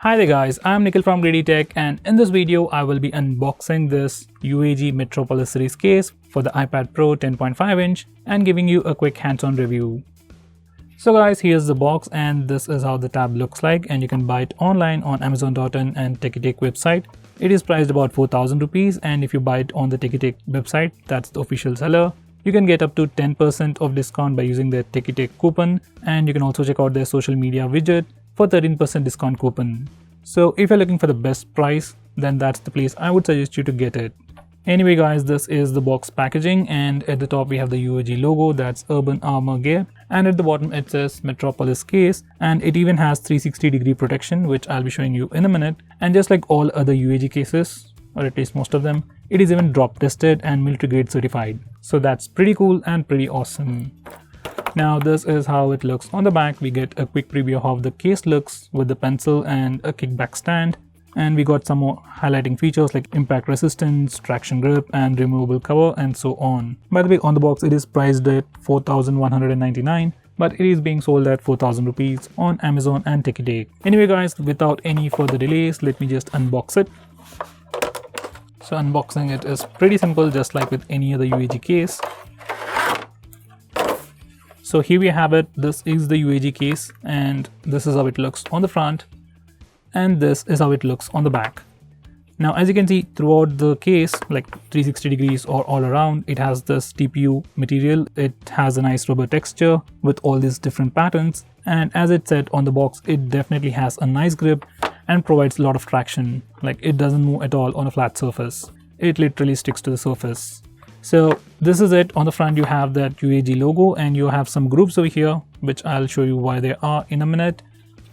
Hi there guys, I'm Nikhil from GreedyTech, and in this video I will be unboxing this UAG Metropolis series case for the iPad Pro 10.5 inch and giving you a quick hands-on review. So guys, here's the box and this is how the tab looks like, and you can buy it online on Amazon.in and TechieTech website. It is priced about 4,000 rupees, and if you buy it on the TechieTech website, that's the official seller, you can get up to 10% of discount by using the TechieTech coupon, and you can also check out their social media widget for 13% discount coupon. So if you're looking for the best price, then that's the place I would suggest you to get it. Anyway guys, this is the box packaging, and at the top we have the UAG logo, that's Urban Armor Gear, and at the bottom it says Metropolis case, and it even has 360-degree protection, which I'll be showing you in a minute. And just like all other UAG cases, or at least most of them, it is even drop tested and military grade certified. So that's pretty cool and pretty awesome. Now this is how it looks on the back. We get a quick preview of how the case looks with the pencil and a kickback stand, and we got some more highlighting features like impact resistance, traction grip, and removable cover, and so on. By the way, on the box it is priced at 4,199, but it is being sold at 4,000 rupees on Amazon and TechieTech. Anyway guys, without any further delays, let me just unbox it. So unboxing it is pretty simple, just like with any other UAG case. So here we have it. This is the UAG case, and this is how it looks on the front, and this is how it looks on the back. Now as you can see, throughout the case, like 360 degrees or all around, it has this TPU material. It has a nice rubber texture with all these different patterns, and as it said on the box, it definitely has a nice grip and provides a lot of traction. Like, it doesn't move at all on a flat surface. It literally sticks to the surface. So this is it. On the front you have that UAG logo, and you have some grooves over here, which I'll show you why they are in a minute.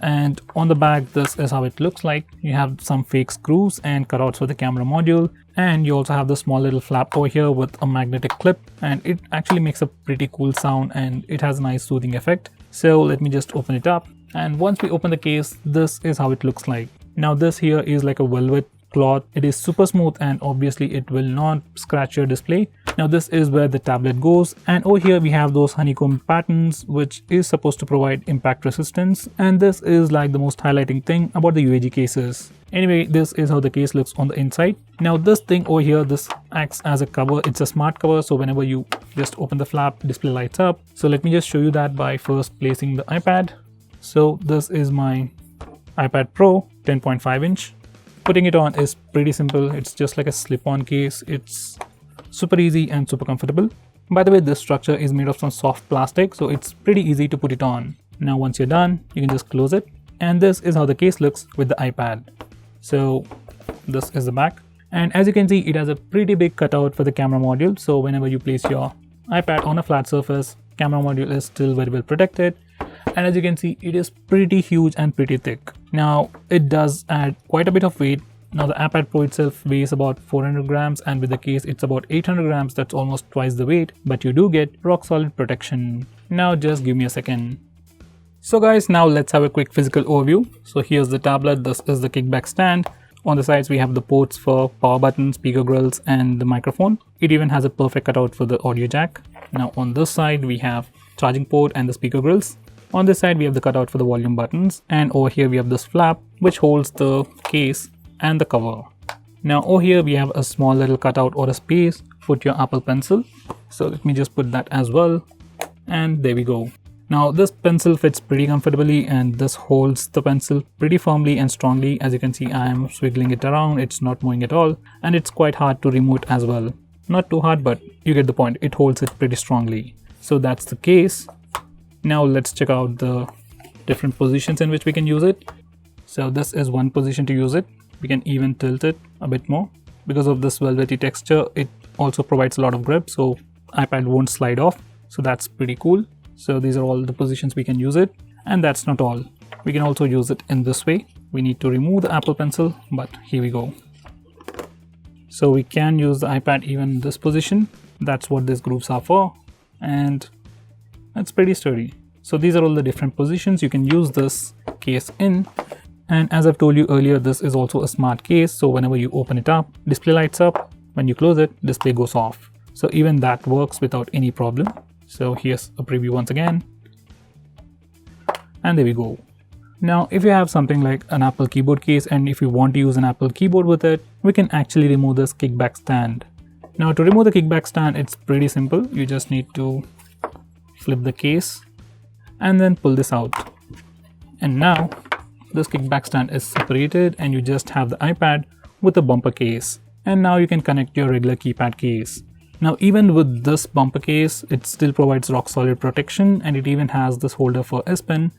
And on the back, this is how it looks like. You have some fake screws and cutouts for the camera module, and you also have the small little flap over here with a magnetic clip, and it actually makes a pretty cool sound and it has a nice soothing effect. So let me just open it up, and once we open the case, this is how it looks like. Now this here is like a velvet cloth. It is super smooth, and obviously it will not scratch your display. Now this is where the tablet goes, and over here we have those honeycomb patterns, which is supposed to provide impact resistance, and this is like the most highlighting thing about the UAG cases. Anyway, this is how the case looks on the inside. Now this thing over here, this acts as a cover. It's a smart cover, so whenever you just open the flap, display lights up. So let me just show you that by first placing the iPad. So this is my iPad Pro 10.5 inch. Putting it on is pretty simple. It's just like a slip-on case. It's super easy and super comfortable. By the way, this structure is made of some soft plastic, so it's pretty easy to put it on. Now once you're done, you can just close it, and this is how the case looks with the iPad. So this is the back, and as you can see, it has a pretty big cutout for the camera module, so whenever you place your iPad on a flat surface, camera module is still very well protected. And as you can see, it is pretty huge and pretty thick. Now it does add quite a bit of weight. Now the iPad Pro itself weighs about 400 grams, and with the case it's about 800 grams. That's almost twice the weight, but you do get rock solid protection. Now just give me a second. So guys, now let's have a quick physical overview. So here's the tablet. This is the kickback stand. On the sides we have the ports for power buttons, speaker grills, and the microphone. It even has a perfect cutout for the audio jack. Now on this side we have charging port and the speaker grills. On this side we have the cutout for the volume buttons, and over here we have this flap which holds the case and the cover. Now over here we have a small little cutout or a space to put your Apple Pencil. So let me just put that as well, and there we go. Now this pencil fits pretty comfortably, and this holds the pencil pretty firmly and strongly. As you can see, I am swiggling it around. It's not moving at all, and it's quite hard to remove as well. Not too hard, but you get the point. It holds it pretty strongly. So that's the case. Now let's check out the different positions in which we can use it. So this is one position to use it. We can even tilt it a bit more. Because of this velvety texture, it also provides a lot of grip, so iPad won't slide off. So that's pretty cool. So these are all the positions we can use it. And that's not all. We can also use it in this way. We need to remove the Apple Pencil, but here we go. So we can use the iPad even in this position. That's what these grooves are for. And it's pretty sturdy. So these are all the different positions you can use this case in. And as I've told you earlier, this is also a smart case. So whenever you open it up, display lights up. When you close it, display goes off. So even that works without any problem. So here's a preview once again. And there we go. Now, if you have something like an Apple keyboard case and if you want to use an Apple keyboard with it, we can actually remove this kickback stand. Now, to remove the kickback stand, it's pretty simple. You just need to flip the case and then pull this out. And now this kickback stand is separated and you just have the iPad with a bumper case. And now you can connect your regular keypad case. Now, even with this bumper case, it still provides rock solid protection and it even has this holder for S Pen.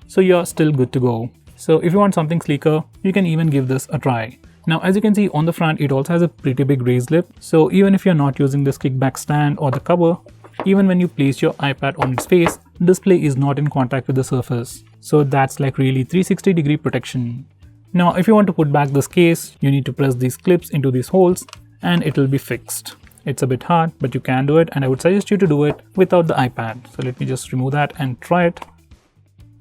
So you're still good to go. So if you want something sleeker, you can even give this a try. Now, as you can see on the front, it also has a pretty big raised lip. So even if you're not using this kickback stand or the cover, even when you place your iPad on its face, display is not in contact with the surface. So that's like really 360-degree protection. Now, if you want to put back this case, you need to press these clips into these holes and it will be fixed. It's a bit hard, but you can do it, and I would suggest you to do it without the iPad. So let me just remove that and try it.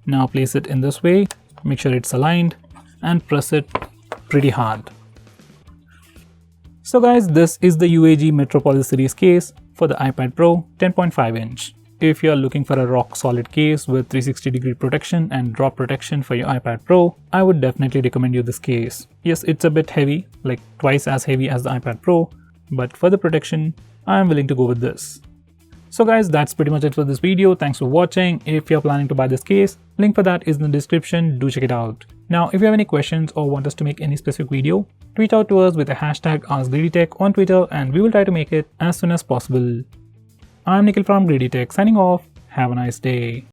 Now place it in this way, make sure it's aligned and press it pretty hard. So guys, this is the UAG Metropolis series case for the iPad Pro 10.5 inch. If you're looking for a rock solid case with 360-degree protection and drop protection for your iPad Pro, I would definitely recommend you this case. Yes, it's a bit heavy, like twice as heavy as the iPad Pro, but for the protection, I am willing to go with this. So guys, that's pretty much it for this video. Thanks for watching. If you're planning to buy this case, link for that is in the description. Do check it out. Now, if you have any questions or want us to make any specific video, tweet out to us with the hashtag AskGreedyTech on Twitter and we will try to make it as soon as possible. I'm Nikhil from GreedyTech signing off. Have a nice day.